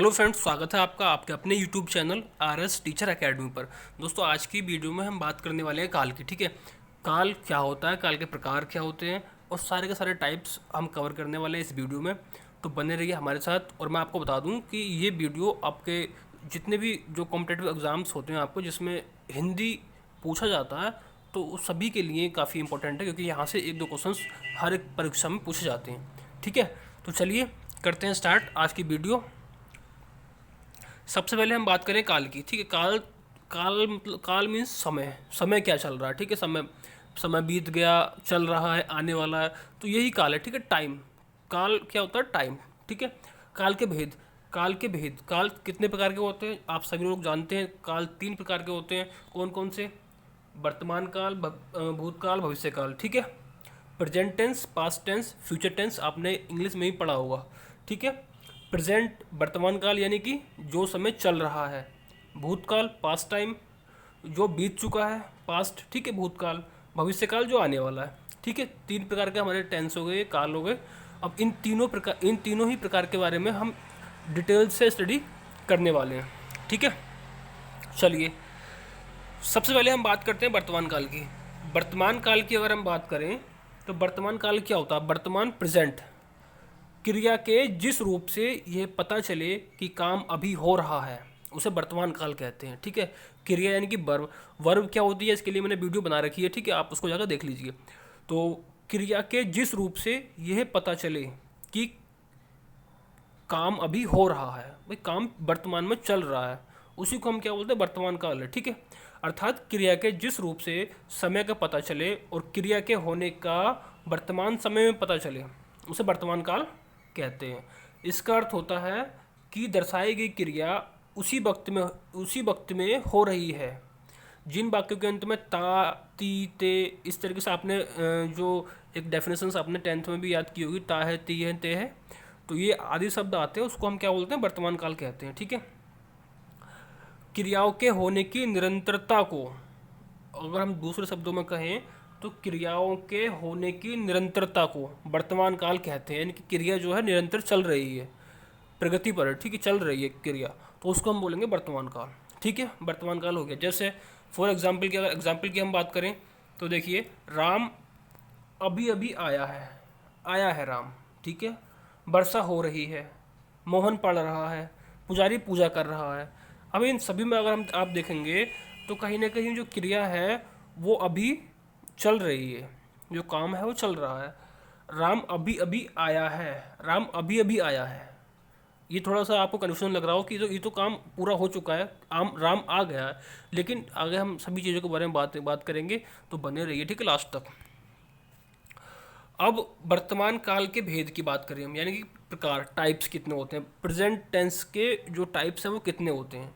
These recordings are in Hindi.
हेलो फ्रेंड्स, स्वागत है आपका आपके अपने YouTube channel RS teacher academy पर। दोस्तों, आज की वीडियो में हम बात करने वाले हैं काल की। ठीक है, काल क्या होता है, काल के प्रकार क्या होते हैं और सारे के सारे टाइप्स हम कवर करने वाले हैं इस वीडियो में। तो बने रहिए हमारे साथ। और मैं आपको बता दूं कि ये वीडियो आपके जितने भी जो कॉम्पिटेटिव एग्ज़ाम्स होते हैं आपको जिसमें हिंदी पूछा जाता है, तो उस सभी के लिए काफ़ी इंपॉर्टेंट है, क्योंकि यहाँ से एक दो क्वेश्चंस हर एक परीक्षा में पूछे जाते हैं। ठीक है, तो चलिए करते हैं स्टार्ट आज की वीडियो। सबसे पहले हम बात करें काल की। ठीक है, काल काल मतलब काल मीन्स समय। समय क्या चल रहा है। ठीक है, समय समय बीत गया, चल रहा है, आने वाला है, तो यही काल है। ठीक है, टाइम। काल क्या होता है, टाइम। ठीक है, काल के भेद। काल कितने प्रकार के होते हैं आप सभी लोग जानते हैं। काल 3 प्रकार के होते हैं। कौन कौन से? वर्तमान काल, भूतकाल, भविष्य काल। ठीक है, present tense, past tense, future tense आपने इंग्लिश में ही पढ़ा होगा। ठीक है, प्रेजेंट वर्तमान काल यानी कि जो समय चल रहा है। भूतकाल पास्ट टाइम, जो बीत चुका है, पास्ट। ठीक है, भूतकाल। भविष्य काल जो आने वाला है। ठीक है, 3 प्रकार के हमारे टेंस हो गए, काल हो गए। अब इन तीनों ही प्रकार के बारे में हम डिटेल से स्टडी करने वाले हैं। ठीक है, चलिए सबसे पहले हम बात करते हैं वर्तमान काल की। वर्तमान काल की अगर हम बात करें तो वर्तमान काल क्या होता है? वर्तमान, प्रेजेंट, क्रिया के जिस रूप से यह पता चले कि काम अभी हो रहा है उसे वर्तमान काल कहते हैं। ठीक है, क्रिया यानी कि वर्ब। वर्ब क्या होती है इसके लिए मैंने वीडियो बना रखी है। ठीक है, आप उसको जाकर देख लीजिए। तो क्रिया के जिस रूप से यह पता चले कि काम अभी हो रहा है, भाई काम वर्तमान में चल रहा है, उसी को हम क्या बोलते हैं? वर्तमान काल है। ठीक है, अर्थात क्रिया के जिस रूप से समय का पता चले और क्रिया के होने का वर्तमान समय में पता चले उसे वर्तमान काल कहते हैं। इसका अर्थ होता है कि दर्शाई गई क्रिया उसी वक्त में हो रही है। जिन वाक्यों के अंत में ता, ती, ते इस तरीके से आपने जो एक डेफिनेशन आपने 10th में भी याद की होगी, ता है, ती है, ते है, तो ये आदि शब्द आते हैं, उसको हम क्या बोलते हैं? वर्तमान काल कहते हैं। ठीक है, क्रियाओं के होने की निरंतरता को अगर हम दूसरे शब्दों में कहें तो क्रियाओं के होने की निरंतरता को वर्तमान काल कहते हैं। यानी कि क्रिया जो है निरंतर चल रही है, प्रगति पर है। ठीक है, चल रही है क्रिया, तो उसको हम बोलेंगे वर्तमान काल। ठीक है, वर्तमान काल हो गया। जैसे फॉर एग्जाम्पल की अगर एग्जाम्पल की हम बात करें तो देखिए, राम अभी अभी आया है राम। ठीक है, वर्षा हो रही है, मोहन पढ़ रहा है, पुजारी पूजा कर रहा है। अब इन सभी में अगर हम आप देखेंगे तो कहीं ना कहीं जो क्रिया है वो अभी चल रही है, जो काम है वो चल रहा है। राम अभी अभी आया है, राम अभी अभी आया है। ये थोड़ा सा आपको कन्फ्यूजन लग रहा हो कि ये तो काम पूरा हो चुका है, राम आ गया है, लेकिन आगे हम सभी चीज़ों के बारे में बात करेंगे, तो बने रहिए। ठीक है, लास्ट तक। अब वर्तमान काल के भेद की बात करें हम, यानी कि प्रकार, टाइप्स कितने होते हैं, प्रेजेंट टेंस के जो टाइप्स हैं वो कितने होते हैं।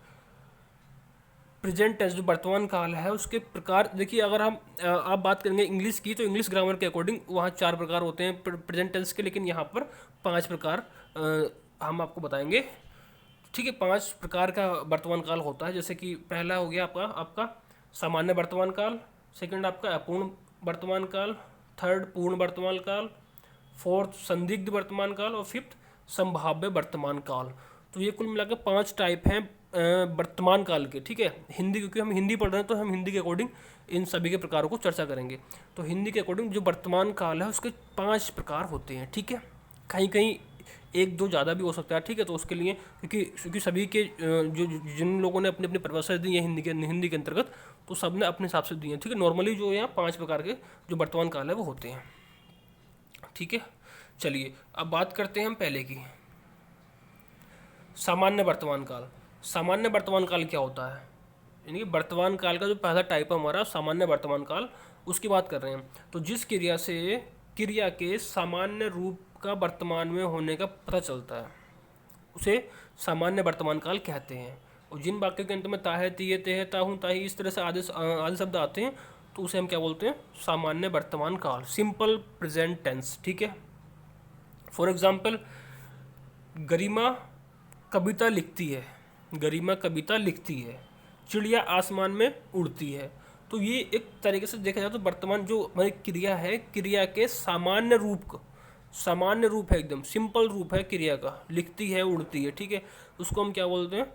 प्रेजेंट टेंस जो वर्तमान काल है उसके प्रकार देखिए, अगर हम आप बात करेंगे इंग्लिश की तो इंग्लिश ग्रामर के अकॉर्डिंग वहाँ 4 प्रकार होते हैं प्रेजेंट टेंस के, लेकिन यहाँ पर 5 प्रकार हम आपको बताएंगे। ठीक है, 5 प्रकार का वर्तमान काल होता है। जैसे कि पहला हो गया आपका आपका सामान्य वर्तमान काल, सेकंड आपका अपूर्ण वर्तमान काल, थर्ड पूर्ण वर्तमान काल, फोर्थ संदिग्ध वर्तमान काल और फिफ्थ संभाव्य वर्तमान काल। तो ये कुल मिलाकर 5 टाइप हैं वर्तमान काल के। ठीक है, हिंदी, क्योंकि हम हिंदी पढ़ रहे हैं तो हम हिंदी के अकॉर्डिंग इन सभी के प्रकारों को चर्चा करेंगे। तो हिंदी के अकॉर्डिंग जो वर्तमान काल है उसके 5 प्रकार होते हैं। ठीक है, कहीं कहीं एक दो ज़्यादा भी हो सकता है। ठीक है, तो उसके लिए क्योंकि सभी के जो जिन लोगों ने अपनी अपनी परिभाषा दी है हिंदी के अंतर्गत, तो सब ने अपने हिसाब से दी है। ठीक है, नॉर्मली जो यहाँ 5 प्रकार के जो वर्तमान काल है वो होते हैं। ठीक है, चलिए अब बात करते हैं हम पहले की, सामान्य वर्तमान काल। सामान्य वर्तमान काल क्या होता है? यानी कि वर्तमान काल का जो पहला टाइप है हमारा सामान्य वर्तमान काल, उसकी बात कर रहे हैं। तो जिस क्रिया से क्रिया के सामान्य रूप का वर्तमान में होने का पता चलता है उसे सामान्य वर्तमान काल कहते हैं। और जिन वाक्यों के अंत में ता है, ती है, ते है, ता हूँ, ताही इस तरह से आदि आदि शब्द आते हैं, तो उसे हम क्या बोलते हैं? सामान्य वर्तमान काल, सिंपल प्रेजेंट टेंस। ठीक है, फॉर एग्जाम्पल, गरिमा कविता लिखती है, गरिमा कविता लिखती है, चिड़िया आसमान में उड़ती है। तो ये एक तरीके से देखा जाए तो वर्तमान जो हमारी क्रिया है, क्रिया के सामान्य रूप सामान्य रूप है, एकदम सिंपल रूप है क्रिया का, लिखती है, उड़ती है, ठीक है, उसको हम क्या बोलते हैं,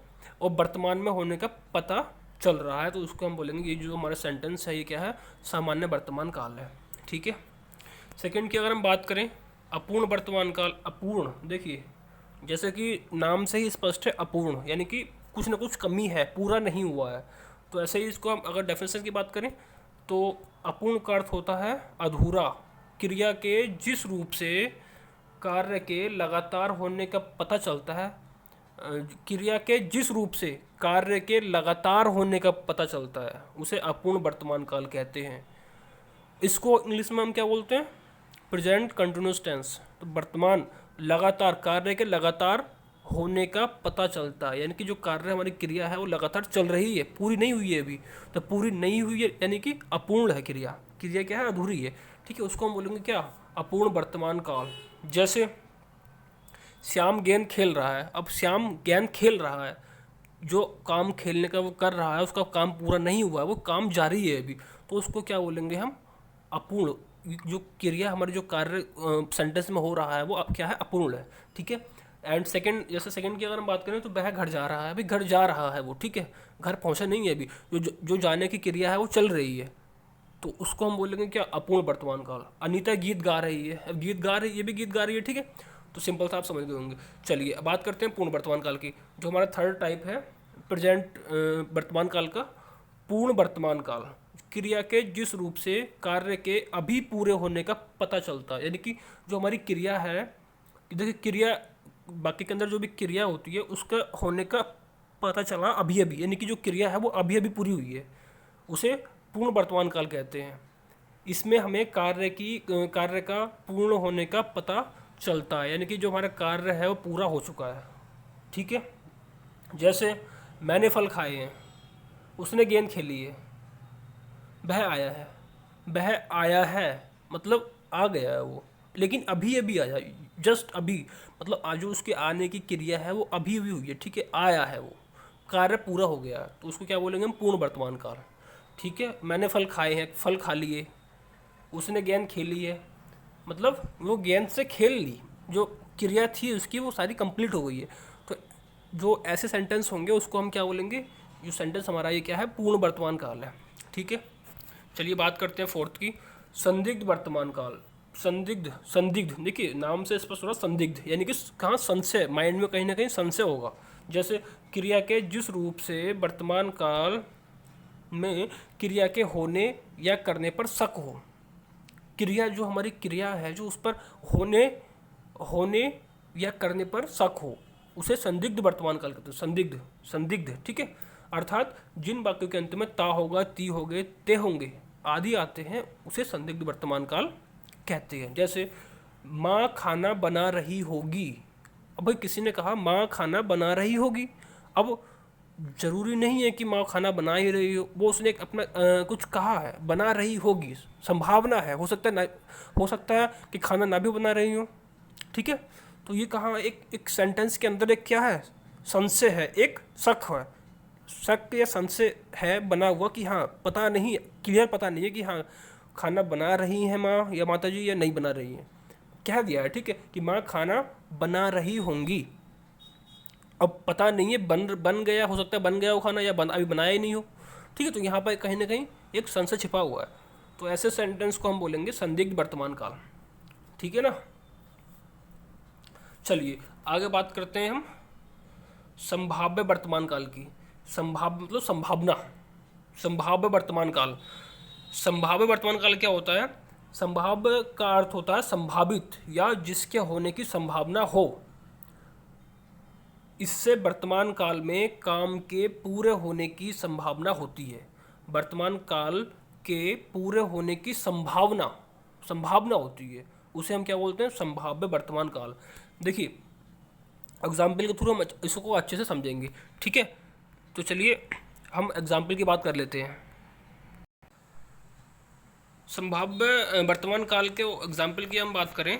और वर्तमान में होने का पता चल रहा है, तो उसको हम बोलेंगे ये जो हमारा सेंटेंस है ये क्या है, सामान्य वर्तमान काल है, ठीक है। सेकंड की अगर हम बात करें, अपूर्ण वर्तमान काल। अपूर्ण, देखिए जैसे कि नाम से ही स्पष्ट है, अपूर्ण यानी कि कुछ ना कुछ कमी है, पूरा नहीं हुआ है। तो ऐसे ही इसको हम अगर डेफिनेशन की बात करें तो अपूर्ण का अर्थ होता है अधूरा, क्रिया के जिस रूप से कार्य के लगातार होने का पता चलता है, क्रिया के जिस रूप से कार्य के लगातार होने का पता चलता है उसे अपूर्ण वर्तमान काल कहते हैं। इसको इंग्लिश में हम क्या बोलते हैं, प्रेजेंट कंटिन्यूस टेंस। तो वर्तमान लगातार, कार्य के लगातार होने का पता चलता है, यानी कि जो कार्य हमारी क्रिया है वो लगातार चल रही है, पूरी नहीं हुई है अभी। तो पूरी नहीं हुई है यानी कि अपूर्ण है क्रिया, क्रिया क्या है, अधूरी है, ठीक है, उसको हम बोलेंगे क्या, अपूर्ण वर्तमान काल। जैसे श्याम गेंद खेल रहा है, अब श्याम गेंद खेल रहा है, जो काम खेलने का वो कर रहा है उसका काम पूरा नहीं हुआ है, वो काम जारी है अभी, तो उसको क्या बोलेंगे हम, अपूर्ण। जो क्रिया हमारे जो कार्य सेंटेंस में हो रहा है वो क्या है, अपूर्ण है, ठीक है। एंड सेकंड, जैसे सेकंड की अगर हम बात करें तो वह घर जा रहा है, अभी घर जा रहा है वो, ठीक है, घर पहुंचा नहीं है अभी, जो जाने की क्रिया है वो चल रही है, तो उसको हम बोलेंगे क्या, अपूर्ण वर्तमान काल। अनीता गीत गा रही है, अब गीत गा रही है, ये भी गीत गा रही है, ठीक है, तो सिंपल सा आप समझ गए होंगे। चलिए अब बात करते हैं पूर्ण वर्तमान काल की, जो हमारा थर्ड टाइप है प्रेजेंट वर्तमान काल का। पूर्ण वर्तमान काल, क्रिया के जिस रूप से कार्य के अभी पूरे होने का पता चलता है, यानी कि जो हमारी क्रिया है, देखिए क्रिया बाकी के अंदर जो भी क्रिया होती है उसका होने का पता चला अभी अभी, यानी कि जो क्रिया है वो अभी अभी पूरी हुई है, उसे पूर्ण वर्तमान काल कहते हैं। इसमें हमें कार्य का पूर्ण होने का पता चलता है, यानी कि जो हमारा कार्य है वो पूरा हो चुका है, ठीक है। जैसे मैंने फल खाए हैं, उसने गेंद खेली है, वह आया है, वह आया है मतलब आ गया है वो, लेकिन अभी अभी आया, जस्ट अभी, मतलब आज जो उसके आने की क्रिया है वो अभी अभी हुई है, ठीक है, आया है वो, कार्य पूरा हो गया, तो उसको क्या बोलेंगे हम, पूर्ण वर्तमान काल, ठीक है। मैंने फल खाए हैं, फल खा लिए, उसने गेंद खेली है, मतलब वो गेंद से खेल ली, जो क्रिया थी उसकी वो सारी कंप्लीट हो गई है। तो जो ऐसे सेंटेंस होंगे उसको हम क्या बोलेंगे, जो सेंटेंस हमारा ये क्या है, पूर्ण वर्तमान काल है, ठीक है। चलिए बात करते हैं फोर्थ की, संदिग्ध वर्तमान काल। संदिग्ध, संदिग्ध देखिए नाम से स्पष्ट हो रहा, संदिग्ध यानी कि कहाँ संशय, माइंड में कहीं ना कहीं संशय होगा। जैसे क्रिया के जिस रूप से वर्तमान काल में क्रिया के होने या करने पर शक हो, क्रिया जो हमारी क्रिया है जो उस पर होने होने या करने पर शक हो, उसे संदिग्ध वर्तमान काल कहते हैं, संदिग्ध, संदिग्ध, ठीक है। अर्थात जिन वाक्यों के अंत में ता होगा, ती होंगे, ते होंगे आदि आते हैं उसे संदिग्ध वर्तमान काल कहते हैं। जैसे माँ खाना बना रही होगी, अब भाई किसी ने कहा माँ खाना बना रही होगी, अब जरूरी नहीं है कि माँ खाना बना ही रही हो, वो उसने एक अपना कुछ कहा है, बना रही होगी, संभावना है, हो सकता है ना, हो सकता है कि खाना ना भी बना रही हो, ठीक है। तो ये कहाँ एक सेंटेंस के अंदर एक क्या है, संशय है, एक शक है, शक या संशय है बना हुआ कि हाँ पता नहीं, क्लियर पता नहीं है कि हाँ खाना बना रही है माँ या माता जी या नहीं बना रही है, कह दिया है, ठीक है, कि माँ खाना बना रही होंगी, अब पता नहीं है बन गया, हो सकता है बन गया हो खाना या अभी बनाया ही नहीं हो, ठीक है, तो यहाँ पर कहीं ना कहीं एक संशय छिपा हुआ है, तो ऐसे सेंटेंस को हम बोलेंगे संदिग्ध वर्तमान काल, ठीक है ना। चलिए आगे बात करते हैं हम संभाव्य वर्तमान काल की। संभाव्य मतलब संभावना, संभाव्य वर्तमान काल। संभाव्य वर्तमान काल क्या होता है, संभाव्य का अर्थ होता है संभावित या जिसके होने की संभावना हो, इससे वर्तमान काल में काम के पूरे होने की संभावना होती है। वर्तमान काल के पूरे होने की संभावना, संभावना होती है, उसे हम क्या बोलते हैं, संभाव्य वर्तमान काल। देखिए एग्जाम्पल के थ्रू हम इसको अच्छे से समझेंगे, ठीक है। तो चलिए हम एग्जाम्पल की बात कर लेते हैं। संभाव्य वर्तमान काल के एग्जाम्पल की हम बात करें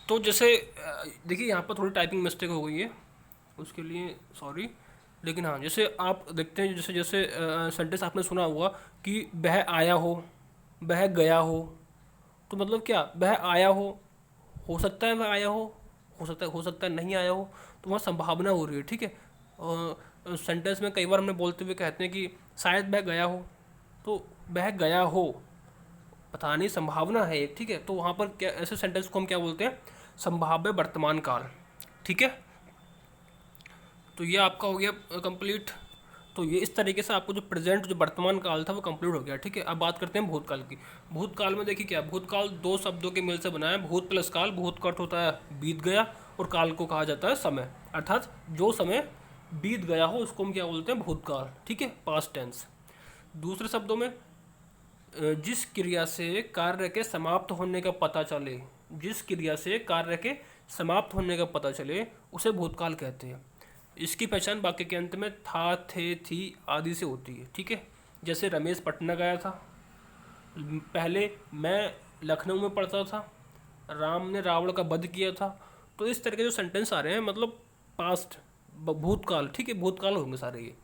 तो जैसे देखिए यहाँ पर थोड़ी टाइपिंग मिस्टेक हो गई है, उसके लिए सॉरी, लेकिन हाँ जैसे आप देखते हैं, जैसे जैसे सेंटेंस आपने सुना हुआ कि वह आया हो, वह गया हो, तो मतलब क्या, वह आया हो हो सकता है वह आया हो सकता है नहीं आया हो, तो वहाँ संभावना हो रही है, ठीक है। सेंटेंस में कई बार हमने बोलते हुए कहते हैं कि शायद वह गया हो, तो वह गया हो, पता नहीं, संभावना है एक, ठीक है। तो वहाँ पर क्या, ऐसे सेंटेंस को हम क्या बोलते हैं, संभाव्य वर्तमान काल, ठीक है। तो ये आपका हो गया कंप्लीट। तो ये इस तरीके से आपको जो प्रेजेंट, जो वर्तमान काल था वो कंप्लीट हो गया, ठीक है। अब बात करते हैं भूतकाल की। भूतकाल में देखिए क्या, भूतकाल दो शब्दों के मेल से बना है, भूत प्लस काल। भूत का अर्थ होता है बीत गया, और काल को कहा जाता है समय, अर्थात जो समय बीत गया हो उसको हम क्या बोलते हैं, भूतकाल, ठीक है, पास्ट टेंस। दूसरे शब्दों में, जिस क्रिया से कार्य के समाप्त होने का पता चले, जिस क्रिया से कार्य के समाप्त होने का पता चले उसे भूतकाल कहते हैं। इसकी पहचान वाक्य के अंत में था, थे, थी आदि से होती है, ठीक है। जैसे रमेश पटना गया था, पहले मैं लखनऊ में पढ़ता था, राम ने रावण का वध किया था। तो इस तरह के जो सेंटेंस आ रहे हैं, मतलब पास्ट, भूतकाल, ठीक है, भूतकाल होंगे सारे ये।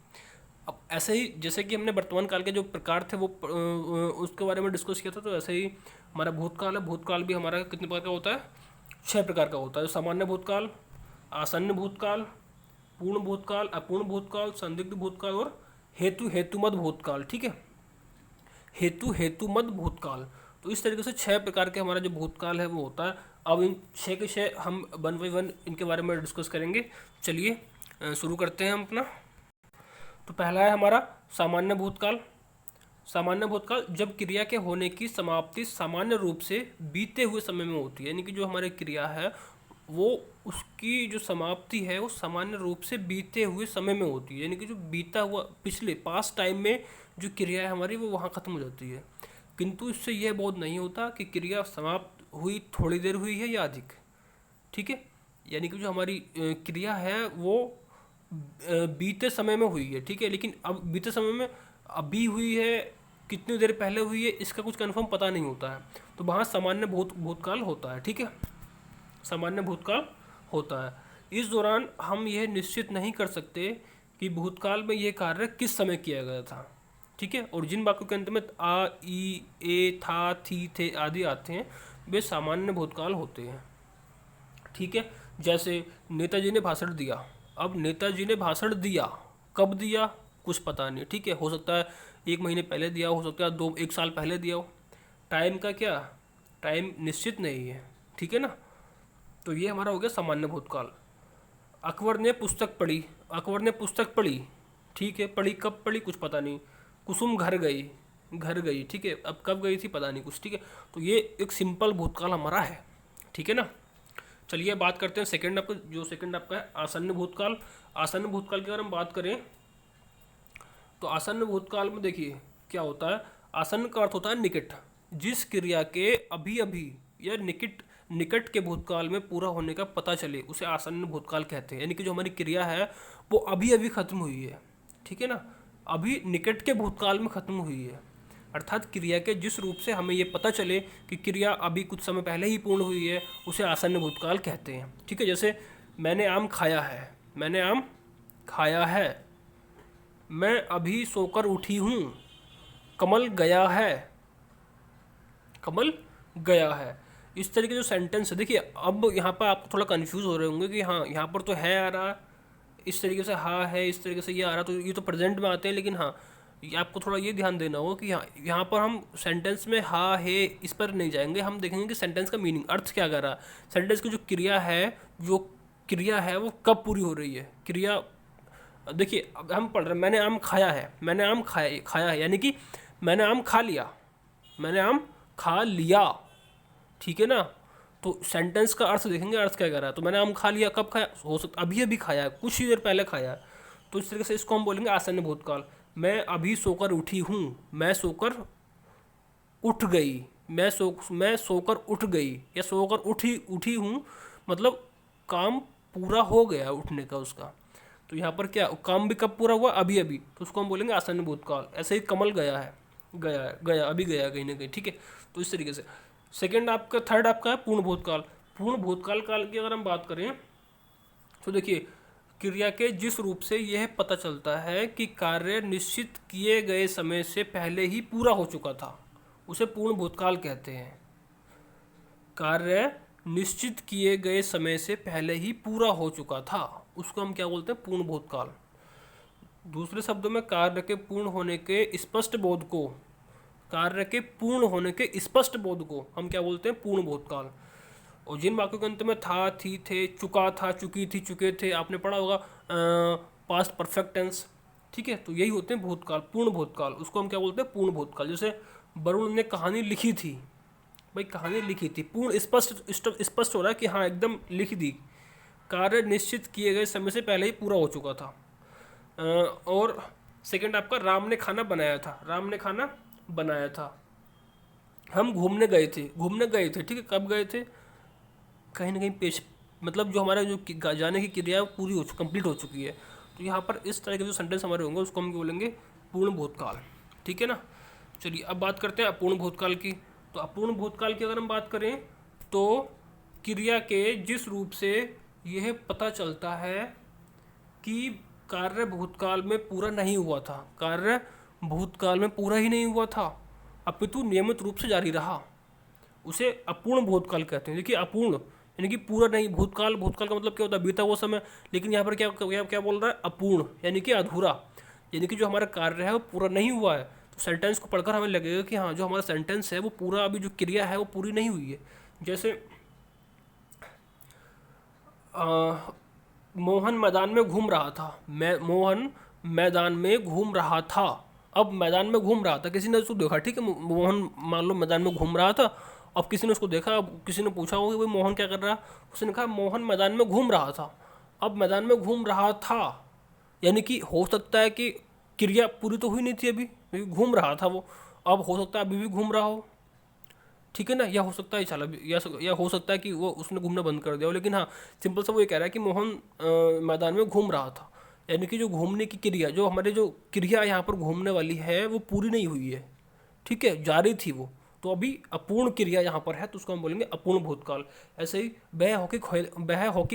अब ऐसे ही जैसे कि हमने वर्तमान काल के जो प्रकार थे वो उसके बारे में डिस्कस किया था, तो ऐसे ही हमारा भूतकाल है। भूतकाल भी हमारा कितने प्रकार का होता है, 6 प्रकार का होता है। सामान्य भूतकाल, आसन्न भूतकाल, पूर्ण भूतकाल, अपूर्ण भूतकाल, संदिग्ध भूतकाल और हेतुमत भूतकाल, ठीक है, हेतुमत भूतकाल। तो इस तरीके से 6 प्रकार के हमारा जो भूतकाल है वो होता है। अब इन 6 के 6 हम 1 बाई 1 इनके बारे में डिस्कस करेंगे। चलिए शुरू करते हैं हम अपना। तो पहला है हमारा सामान्य भूतकाल। सामान्य भूतकाल, जब क्रिया के होने की समाप्ति सामान्य रूप से बीते हुए समय में होती है, यानी कि जो हमारी क्रिया है वो, उसकी जो समाप्ति है वो सामान्य रूप से बीते हुए समय में होती है, यानी कि जो बीता हुआ पिछले पास्ट टाइम में जो क्रिया है हमारी वो वहाँ खत्म हो जाती है। किंतु इससे यह बोध नहीं होता कि क्रिया समाप्त हुई थोड़ी देर हुई है या अधिक, ठीक है। यानी कि जो हमारी क्रिया है वो बीते समय में हुई है, ठीक है, लेकिन अब बीते समय में अभी हुई है, कितनी देर पहले हुई है, इसका कुछ कंफर्म पता नहीं होता है। तो वहाँ सामान्य भूतकाल होता है, ठीक है, सामान्य भूतकाल होता है। इस दौरान हम यह निश्चित नहीं कर सकते कि भूतकाल में यह कार्य किस समय किया गया था, ठीक है। और जिन वाक्यों के अंत में आ, ई, ए, था, थी, थे आदि आते हैं वे सामान्य भूतकाल होते हैं, ठीक है। जैसे नेताजी ने भाषण दिया। अब नेताजी ने भाषण दिया, कब दिया कुछ पता नहीं, ठीक है, हो सकता है 1 महीने पहले दिया, हो सकता है 1 साल पहले दिया हो। टाइम का क्या, टाइम निश्चित नहीं है, ठीक है ना। तो ये हमारा हो गया सामान्य भूतकाल। अकबर ने पुस्तक पढ़ी, अकबर ने पुस्तक पढ़ी, ठीक है, पढ़ी कब पढ़ी कुछ पता नहीं। कुसुम घर गई, घर गई, ठीक है, अब कब गई थी पता नहीं कुछ, ठीक है। तो ये एक सिंपल भूतकाल हमारा है, ठीक है ना। चलिए बात करते हैं सेकंड, आपका जो सेकंड आपका है आसन्न भूतकाल। आसन्न भूतकाल की अगर हम बात करें तो आसन्न भूतकाल में देखिए क्या होता है। आसन्न का अर्थ होता है निकट, जिस क्रिया के अभी अभी या निकट निकट के भूतकाल में पूरा होने का पता चले उसे आसन्न भूतकाल कहते हैं। यानी कि जो हमारी क्रिया है वो अभी अभी खत्म हुई है, ठीक है ना, अभी निकट के भूतकाल में खत्म हुई है, अर्थात क्रिया के जिस रूप से हमें ये पता चले कि क्रिया अभी कुछ समय पहले ही पूर्ण हुई है उसे आसन्न भूतकाल कहते हैं, ठीक है। जैसे मैंने आम खाया है, मैंने आम खाया है, मैं अभी सोकर उठी हूँ, कमल गया है, कमल गया है। इस तरीके जो सेंटेंस है, देखिए अब यहाँ पर आप थोड़ा कंफ्यूज हो रहे होंगे कि हाँ यहाँ पर तो है आ रहा, इस तरीके से हाँ है, इस तरीके से ये आ रहा, तो ये तो प्रेजेंट में आते हैं, लेकिन हाँ ये आपको थोड़ा ये ध्यान देना होगा कि हाँ यहाँ पर हम सेंटेंस में हाँ है इस पर नहीं जाएंगे, हम देखेंगे कि सेंटेंस का मीनिंग, अर्थ क्या कर रहा है। सेंटेंस की जो क्रिया है, जो क्रिया है वो कब पूरी हो रही है, क्रिया देखिए अब हम पढ़ रहे हैं मैंने आम खाया है, मैंने आम खाया है, यानी कि मैंने आम खा लिया, मैंने आम खा लिया, ठीक है ना। तो सेंटेंस का अर्थ देखेंगे, अर्थ क्या कर रहा है। तो मैंने आम खा लिया, कब खाया, हो सकता अभी अभी खाया है, कुछ ही देर पहले खाया है। तो इस तरीके से इसको हम बोलेंगे आसन्न भूतकाल। मैं अभी सोकर उठी हूँ, मैं सोकर उठ गई, मैं सोकर उठ गई, या सोकर उठी उठी हूँ, मतलब काम पूरा हो गया उठने का उसका। तो यहाँ पर क्या काम भी कब पूरा हुआ, अभी अभी, तो उसको हम बोलेंगे आसन्न भूतकाल। ऐसे ही कमल गया है, गया अभी गया कहीं ना कहीं, ठीक है। तो इस तरीके से सेकंड आपका, थर्ड आपका है पूर्ण भूतकाल। पूर्ण भूतकाल काल की अगर हम बात करें तो देखिए क्रिया के जिस रूप से यह पता चलता है कि कार्य निश्चित किए गए समय से पहले ही पूरा हो चुका था उसे पूर्ण भूतकाल कहते हैं। कार्य निश्चित किए गए समय से पहले ही पूरा हो चुका था, उसको हम क्या बोलते हैं? पूर्ण भूतकाल। दूसरे शब्दों में कार्य के पूर्ण होने के स्पष्ट बोध को, कार्य के पूर्ण होने के स्पष्ट बोध को हम क्या बोलते हैं? पूर्ण भूतकाल। और जिन वाक्यों के अंत में था, थी, थे, चुका था, चुकी थी, चुके थे, आपने पढ़ा होगा पास्ट परफेक्ट टेंस, ठीक है, तो यही होते हैं भूतकाल, पूर्ण भूतकाल। उसको हम क्या बोलते हैं? पूर्ण भूतकाल। जैसे वरुण ने कहानी लिखी थी, भाई कहानी लिखी थी, पूर्ण स्पष्ट हो रहा है कि हाँ एकदम लिख दी, कार्य निश्चित किए गए समय से पहले ही पूरा हो चुका था। और सेकंड आपका, राम ने खाना बनाया था, राम ने खाना बनाया था। हम घूमने गए थे, घूमने गए थे, ठीक है, कब गए थे? कहीं ना कहीं पेश, मतलब जो हमारा जो जाने की क्रिया है वो पूरी हो कंप्लीट हो चुकी है। तो यहाँ पर इस तरह के जो सेंटेंस हमारे होंगे उसको हम बोलेंगे पूर्ण भूतकाल, ठीक है ना। चलिए अब बात करते हैं अपूर्ण भूतकाल की। तो अपूर्ण भूतकाल की अगर हम बात करें तो क्रिया के जिस रूप से यह पता चलता है कि कार्य भूतकाल में पूरा नहीं हुआ था, कार्य भूतकाल में पूरा ही नहीं हुआ था, अपितु नियमित रूप से जारी रहा, उसे अपूर्ण भूतकाल कहते हैं। देखिए अपूर्ण यानी कि पूरा नहीं, भूतकाल, भूतकाल का मतलब क्या होता है? बीता हुआ समय। लेकिन यहाँ पर क्या क्या क्या बोल रहा है? अपूर्ण यानी कि अधूरा, यानी कि जो हमारा कार्य है वो पूरा नहीं हुआ है। तो सेंटेंस को पढ़कर हमें लगेगा कि हाँ जो हमारा सेंटेंस है वो पूरा, अभी जो क्रिया है वो पूरी नहीं हुई है। जैसे मोहन मैदान में घूम रहा था, मोहन मैदान में घूम रहा था। अब मैदान में घूम रहा था, किसी ने उसको देखा, ठीक है, मोहन मान लो मैदान में घूम रहा था, अब किसी ने उसको देखा, अब किसी ने पूछा होगा कि भाई मोहन क्या कर रहा है, उसने कहा मोहन मैदान में घूम रहा था। अब मैदान में घूम रहा था यानी कि हो सकता है कि क्रिया पूरी तो हुई नहीं थी अभी, घूम रहा था वो, अब हो सकता है अभी भी घूम रहा हो, ठीक है ना, या हो सकता है चला भी, या हो सकता है कि वो उसने घूमना बंद कर दिया हो। लेकिन हाँ सिंपल सा वो ये कह रहा है कि मोहन मैदान में घूम रहा था, यानी कि जो घूमने की क्रिया, जो हमारे जो क्रिया यहाँ पर घूमने वाली है वो पूरी नहीं हुई है, ठीक है, जारी थी वो, तो अभी अपूर्ण क्रिया यहाँ पर है, तो उसको हम बोलेंगे अपूर्ण भूतकाल। ऐसे ही वह हॉकी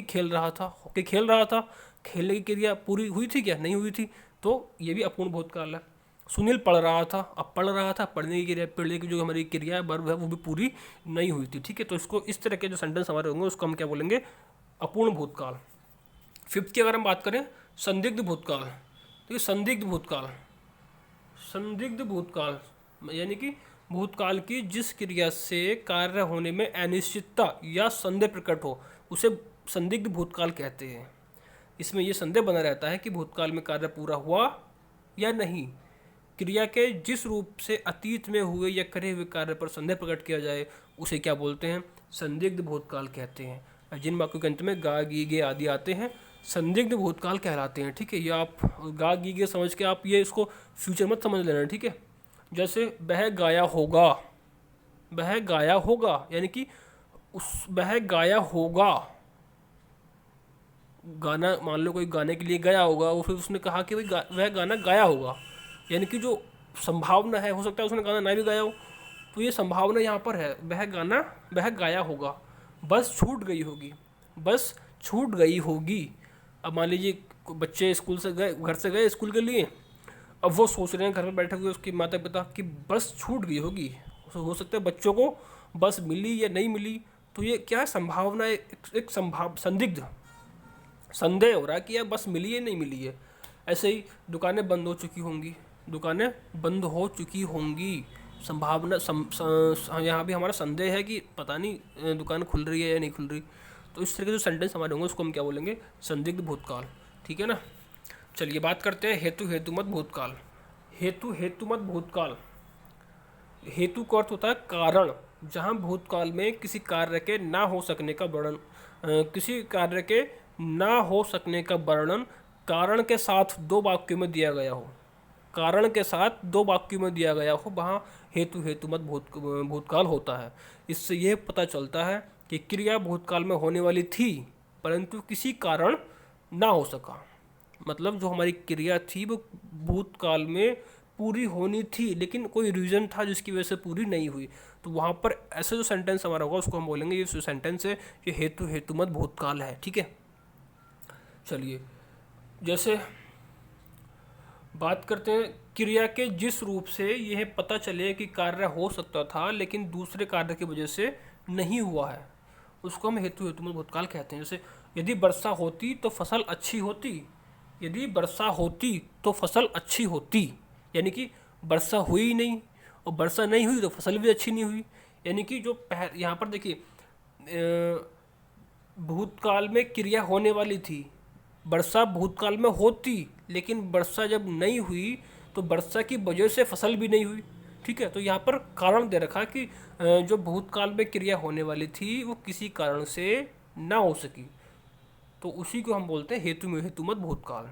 खेल रहा था, हॉकी खेल रहा था, खेलने की क्रिया पूरी हुई थी क्या? नहीं हुई थी, तो ये भी अपूर्ण भूतकाल है। सुनील पढ़ रहा था, अब पढ़ रहा था, पढ़ने की क्रिया, पढ़ने की जो हमारी क्रिया है, वर्ब है, वो भी पूरी नहीं हुई थी, ठीक है। तो इसको इस तरह के जो सेंटेंस हमारे होंगे उसको हम क्या बोलेंगे? अपूर्ण भूतकाल। फिफ्थ की अगर हम बात करें, संदिग्ध भूतकाल। देखिए संदिग्ध भूतकाल, संदिग्ध भूतकाल यानी कि भूतकाल की जिस क्रिया से कार्य होने में अनिश्चितता या संदेह प्रकट हो उसे संदिग्ध भूतकाल कहते हैं। इसमें यह संदेह बना रहता है कि भूतकाल में कार्य पूरा हुआ या नहीं। क्रिया के जिस रूप से अतीत में हुए या करे हुए कार्य पर संदेह प्रकट किया जाए उसे क्या बोलते हैं? संदिग्ध भूतकाल कहते हैं। जिन वाक्यों के अंत में गा, गी, गे आदि आते हैं संदिग्ध भूतकाल कहलाते हैं, ठीक है। ये आप गा, गी, गे समझ के आप ये इसको फ्यूचर मत समझ लेना, ठीक है। जैसे वह गाया होगा, वह गाया होगा यानी कि वह गाया होगा, गाना मान लो कोई गाने के लिए गया होगा, वो फिर उसने कहा कि भाई वह गाना गाया होगा, यानी कि जो संभावना है, हो सकता है उसने गाना ना भी गाया हो, तो ये संभावना यहाँ पर है, वह गाया होगा। बस छूट गई होगी, बस छूट गई होगी। अब मान लीजिए बच्चे स्कूल से गए, घर से गए स्कूल के लिए, अब वो सोच रहे हैं घर में बैठे हुए उसके माता पिता कि बस छूट गई होगी, हो सकता है बच्चों को बस मिली या नहीं मिली, तो ये क्या है? संभावना, एक संदिग्ध संदेह हो रहा है कि यार बस मिली है नहीं मिली है। ऐसे ही दुकानें बंद हो चुकी होंगी, दुकानें बंद हो चुकी होंगी, संभावना यहाँ भी हमारा संदेह है कि पता नहीं दुकान खुल रही है या नहीं खुल रही। तो इस तरह के जो सेंटेंस हमारे होंगे उसको हम क्या बोलेंगे? संदिग्ध भूतकाल, ठीक है ना। चलिए बात करते हैं हेतु हेतुमत भूतकाल। हेतु हेतुमत भूतकाल, हेतु का अर्थ होता है कारण, जहाँ भूतकाल में किसी कार्य के ना हो सकने का वर्णन, किसी कार्य के ना हो सकने का वर्णन कारण के साथ दो वाक्यों में दिया गया हो, कारण के साथ दो वाक्यों में दिया गया हो, वहाँ हेतु हेतुमत भूतकाल होता है। इससे यह पता चलता है कि क्रिया भूतकाल में होने वाली थी परंतु किसी कारण ना हो सका, मतलब जो हमारी क्रिया थी वो भूतकाल में पूरी होनी थी लेकिन कोई रीज़न था जिसकी वजह से पूरी नहीं हुई। तो वहाँ पर ऐसे जो सेंटेंस हमारा होगा उसको हम बोलेंगे ये जो सेंटेंस है ये हेतु हेतुमत भूतकाल है, ठीक है। चलिए जैसे बात करते हैं क्रिया के जिस रूप से यह पता चले कि कार्य हो सकता था लेकिन दूसरे कार्य की वजह से नहीं हुआ है, उसको हम हेतु हेतुमत भूतकाल कहते हैं। जैसे यदि वर्षा होती तो फसल अच्छी होती, यदि वर्षा होती तो फसल अच्छी होती, यानी कि वर्षा हुई ही नहीं, और वर्षा नहीं हुई तो फसल भी अच्छी नहीं हुई। यानी कि जो यहाँ पर देखिए भूतकाल में क्रिया होने वाली थी, वर्षा भूतकाल में होती, लेकिन वर्षा जब नहीं हुई तो वर्षा की वजह से फसल भी नहीं हुई। ठीक है, तो यहाँ पर कारण दे रखा कि जो भूतकाल में क्रिया होने वाली थी वो किसी कारण से ना हो सकी, तो उसी को हम बोलते हैं हेतु में हेतुमत भूतकाल।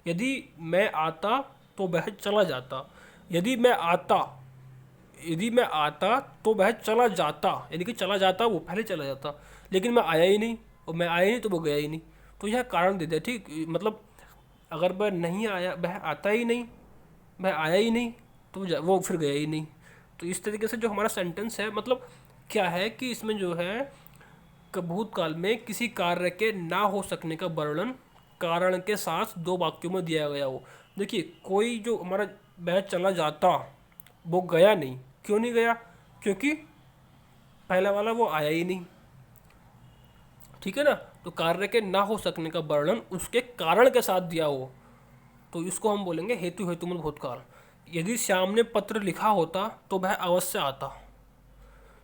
यदि मैं आता तो वह चला जाता, यदि मैं आता, यदि मैं आता तो वह चला जाता, यानी कि चला जाता वो पहले चला जाता, लेकिन मैं आया ही नहीं, और मैं आया ही नहीं तो वो गया ही नहीं। तो यह कारण दे दिया। ठीक, मतलब अगर वह नहीं आया, वह आता ही नहीं, वह आया ही नहीं, तो वो फिर गया ही नहीं। तो इस तरीके से जो हमारा सेंटेंस है, मतलब क्या है कि इसमें जो है भूतकाल में किसी कार्य के ना हो सकने का वर्णन कारण के साथ दो वाक्यों में दिया गया हो। देखिए कोई जो हमारा वह चला जाता, वो गया नहीं, क्यों नहीं गया? क्योंकि पहला वाला वो आया ही नहीं। ठीक है ना, तो कार्य के ना हो सकने का वर्णन उसके कारण के साथ दिया हो, तो इसको हम बोलेंगे हेतु हेतुमत भूतकाल। यदि श्याम ने पत्र लिखा होता तो वह अवश्य आता,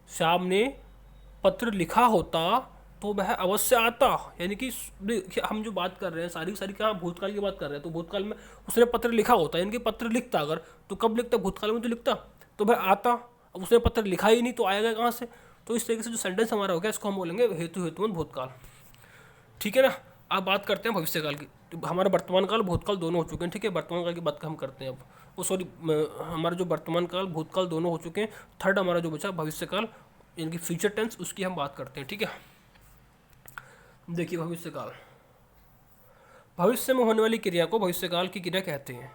श्याम ने पत्र लिखा होता तो वह अवश्य आता, यानी कि हम जो बात कर रहे हैं सारी सारी क्या भूतकाल की बात कर रहे हैं, तो भूतकाल में उसने पत्र लिखा होता, यानी कि पत्र लिखता अगर, तो कब लिखता? भूतकाल में तो लिखता, तो वह आता। अब उसने पत्र लिखा ही नहीं तो आएगा कहाँ से? तो इस तरीके से जो सेंटेंस हमारा हो गया इसको हम बोलेंगे हेतु हेतुमत भूतकाल। ठीक है ना, अब बात करते हैं भविष्यकाल की। तो हमारा वर्तमान काल भूतकाल दोनों हो चुके हैं। ठीक है, वर्तमान काल की बात हम करते हैं अब। वो सॉरी, हमारा जो वर्तमान काल भूतकाल दोनों हो चुके हैं, थर्ड हमारा जो बचा भविष्यकाल, यानी कि फ्यूचर टेंस, उसकी हम बात करते हैं। ठीक है, देखिए भविष्यकाल, भविष्य में होने वाली क्रिया को भविष्यकाल की क्रिया कहते हैं।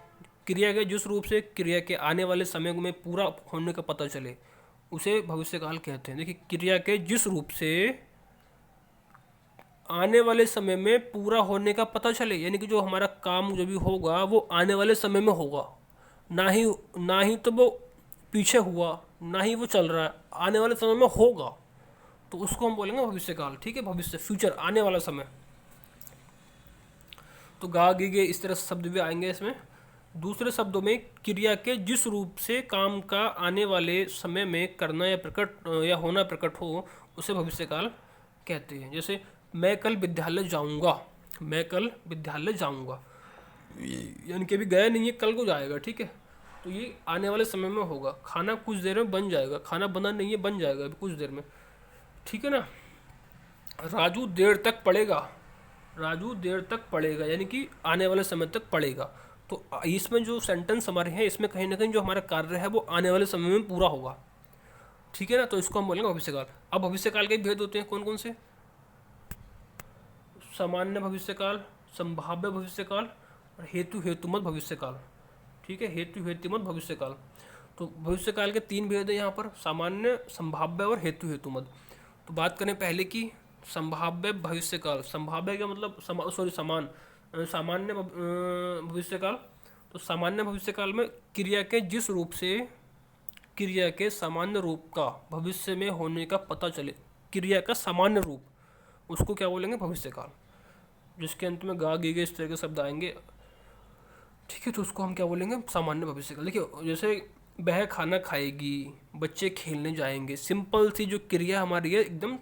क्रिया के जिस रूप से क्रिया के आने वाले समय में पूरा होने का पता चले उसे भविष्यकाल कहते हैं। देखिए क्रिया के जिस रूप से आने वाले समय में पूरा होने का पता चले, यानी कि जो हमारा काम जो भी होगा वो आने वाले समय में होगा, ना ही तो वो पीछे हुआ, ना ही वो चल रहा है, आने वाले समय में होगा, तो उसको हम बोलेंगे भविष्यकाल। ठीक है, भविष्य, फ्यूचर, आने वाला समय। तो गा गी गे इस तरह से शब्द भी आएंगे इसमें। दूसरे शब्दों में क्रिया के जिस रूप से काम का आने वाले समय में करना या प्रकट या होना प्रकट हो उसे भविष्यकाल कहते हैं। जैसे मैं कल विद्यालय जाऊंगा, मैं कल विद्यालय जाऊंगा, यानी कि अभी गया नहीं है, कल को जाएगा। ठीक है, तो ये आने वाले समय में होगा। खाना कुछ देर में बन जाएगा, खाना बना नहीं है, बन जाएगा अभी कुछ देर में। ठीक है ना, राजू देर तक पढ़ेगा, राजू देर तक पढ़ेगा, यानी कि आने वाले समय तक पढ़ेगा। तो इसमें जो सेंटेंस हमारे हैं इसमें कहीं ना कहीं जो हमारा कार्य है वो आने वाले समय में पूरा होगा। ठीक है ना, तो इसको हम बोलेंगे भविष्यकाल। अब भविष्यकाल के भेद होते हैं कौन कौन से? सामान्य भविष्यकाल, संभाव्य भविष्यकाल और हेतु हेतुमत भविष्यकाल। ठीक है, हेतु हेतुमत भविष्यकाल। तो भविष्यकाल के तीन भेद हैं यहाँ पर, सामान्य, संभाव्य और हेतु हेतुमत। तो बात करें पहले की संभाव्य भविष्यकाल। संभाव्य का मतलब सामान्य भविष्यकाल। तो सामान्य भविष्यकाल में क्रिया के जिस रूप से क्रिया के सामान्य रूप का भविष्य में होने का पता चले, क्रिया का सामान्य रूप, उसको क्या बोलेंगे? भविष्यकाल। जिसके अंत में गा गी गे इस तरह के शब्द आएंगे। ठीक है, तो उसको हम क्या बोलेंगे? सामान्य भविष्यकाल। देखिए जैसे वह खाना खाएगी, बच्चे खेलने जाएंगे, सिंपल सी जो क्रिया हमारी है एकदम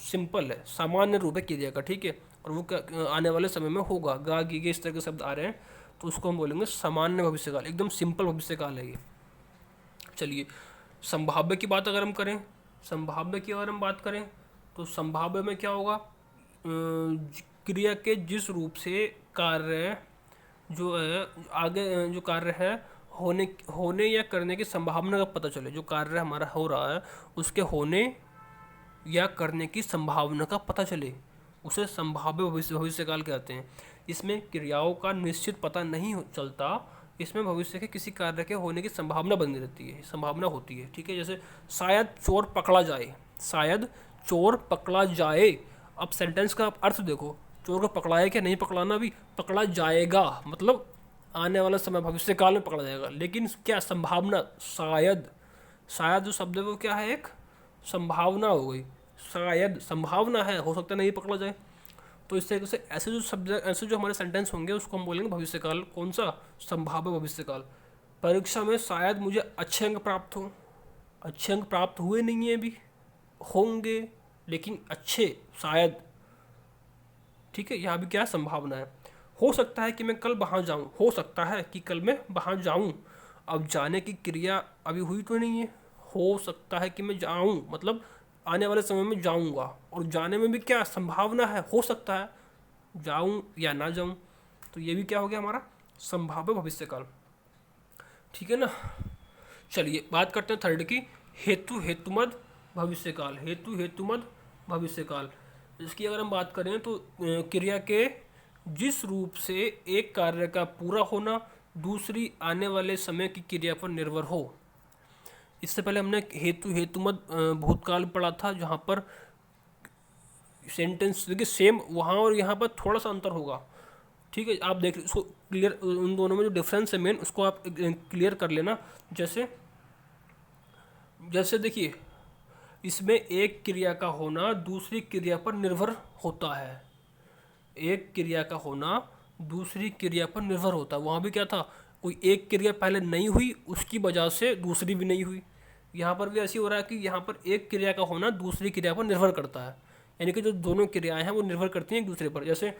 सिंपल है, सामान्य रूप है क्रिया का। ठीक है, और वो आने वाले समय में होगा, गा गी गे इस तरह के शब्द आ रहे हैं, तो उसको हम बोलेंगे सामान्य भविष्यकाल, एकदम सिंपल भविष्यकाल है ये। चलिए संभाव्य की बात अगर हम करें, संभाव्य की अगर हम बात करें तो संभाव्य में क्या होगा? क्रिया के जिस रूप से कार्य जो है आगे जो कार्य है होने या करने की संभावना का पता चले, जो कार्य हमारा हो रहा है उसके होने या करने की संभावना का पता चले, उसे संभाव्य भविष्यकाल कहते हैं। इसमें क्रियाओं का निश्चित पता नहीं चलता, इसमें भविष्य के किसी कार्य के होने की संभावना बनी रहती है, संभावना होती है। ठीक है, जैसे शायद चोर पकड़ा जाए, शायद चोर पकड़ा जाए। अब सेंटेंस का अर्थ देखो, चोर को पकड़ाया क्या? नहीं पकड़ाना, भी पकड़ा जाएगा, मतलब आने वाला समय भविष्यकाल में पकड़ा जाएगा। लेकिन क्या संभावना? शायद, शायद जो शब्द है वो क्या है? एक संभावना हो गई। शायद, संभावना है, हो सकता है नहीं पकड़ा जाए। तो इस तरीके से ऐसे जो सब्जेक्ट, ऐसे जो हमारे सेंटेंस होंगे उसको हम बोलेंगे भविष्यकाल। कौन सा? संभाव्य भविष्यकाल। परीक्षा में शायद मुझे अच्छे अंक प्राप्त हो। अच्छे अंक प्राप्त हुए नहीं है अभी, होंगे, लेकिन अच्छे, शायद। ठीक है, यहाँ भी क्या है? संभावना है। हो सकता है कि मैं कल वहाँ जाऊँ, हो सकता है कि कल मैं वहाँ जाऊँ। अब जाने की क्रिया अभी हुई तो नहीं है। हो सकता है कि मैं जाऊँ, मतलब आने वाले समय में जाऊँगा, और जाने में भी क्या संभावना है, हो सकता है जाऊँ या ना जाऊँ। तो ये भी क्या हो गया हमारा? संभाव्य भविष्यकाल। ठीक है ना। चलिए बात करते हैं थर्ड की, हेतु हेतुमद भविष्यकाल। हेतु हेतुमद भविष्यकाल, इसकी अगर हम बात करें तो क्रिया के जिस रूप से एक कार्य का पूरा होना दूसरी आने वाले समय की क्रिया पर निर्भर हो। इससे पहले हमने हेतु हेतुमद भूतकाल पढ़ा था, जहाँ पर सेंटेंस देखिए सेम, वहाँ और यहाँ पर थोड़ा सा अंतर होगा। ठीक है, आप देख इसको क्लियर, उन दोनों में जो डिफरेंस है मेन, उसको आप क्लियर कर लेना। जैसे जैसे देखिए, इसमें एक क्रिया का होना दूसरी क्रिया पर निर्भर होता है। एक क्रिया का होना दूसरी क्रिया पर निर्भर होता है। वहाँ भी क्या था? कोई एक क्रिया पहले नहीं हुई, उसकी वजह से दूसरी भी नहीं हुई। यहाँ पर भी ऐसी हो रहा है कि यहाँ पर एक क्रिया का होना दूसरी क्रिया पर निर्भर करता है, यानी कि जो दोनों क्रियाएं हैं वो निर्भर करती हैं एक दूसरे पर। जैसे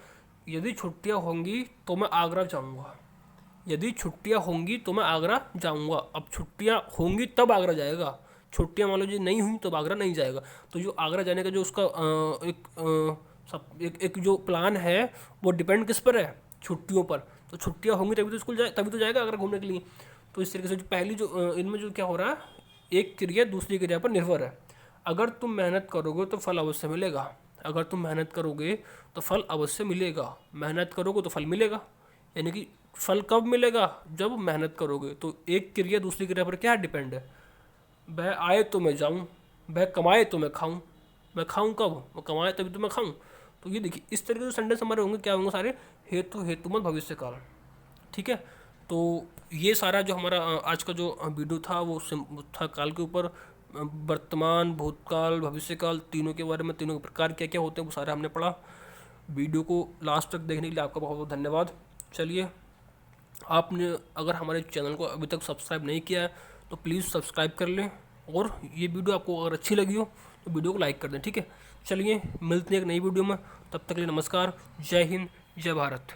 यदि छुट्टियाँ होंगी तो मैं आगरा जाऊँगा। यदि छुट्टियाँ होंगी तो मैं आगरा जाऊँगा। अब छुट्टियाँ होंगी तब आगरा जाएगा, छुट्टियाँ मान लो जी नहीं हुई तो आगरा नहीं जाएगा। तो जो आगरा जाने का जो उसका एक जो प्लान है वो डिपेंड किस पर है? छुट्टियों पर। तो छुट्टियाँ होंगी तभी तो स्कूल जाए, तभी तो जाएगा आगरा घूमने के लिए। तो इस तरीके से जो पहली जो इनमें जो क्या हो रहा है, एक क्रिया दूसरी क्रिया पर निर्भर है। अगर तुम मेहनत करोगे तो फल अवश्य मिलेगा। अगर तुम मेहनत करोगे तो फल अवश्य मिलेगा। मेहनत करोगे तो फल मिलेगा, यानी कि फल कब मिलेगा? जब मेहनत करोगे। तो एक क्रिया दूसरी क्रिया पर क्या डिपेंड है? वह आए तो मैं जाऊं, वह कमाए तो मैं खाऊं। मैं खाऊं कब? वो कमाए तभी तो मैं खाऊं। तो ये देखिए, इस तरीके से सेंटेंस हमारे होंगे, क्या होंगे सारे? हेतु हेतुमत भविष्यकाल। ठीक है, तो ये सारा जो हमारा आज का जो वीडियो था वो था काल के ऊपर। वर्तमान, भूतकाल, भविष्यकाल, तीनों के बारे में, तीनों के प्रकार क्या क्या होते हैं वो सारे हमने पढ़ा। वीडियो को लास्ट तक देखने के लिए आपका बहुत बहुत धन्यवाद। चलिए, आपने अगर हमारे चैनल को अभी तक सब्सक्राइब नहीं किया है तो प्लीज़ सब्सक्राइब कर लें, और ये वीडियो आपको अगर अच्छी लगी हो तो वीडियो को लाइक कर दें। ठीक है, चलिए मिलते हैं एक नई वीडियो में, तब तक के लिए नमस्कार, जय हिंद, जय भारत।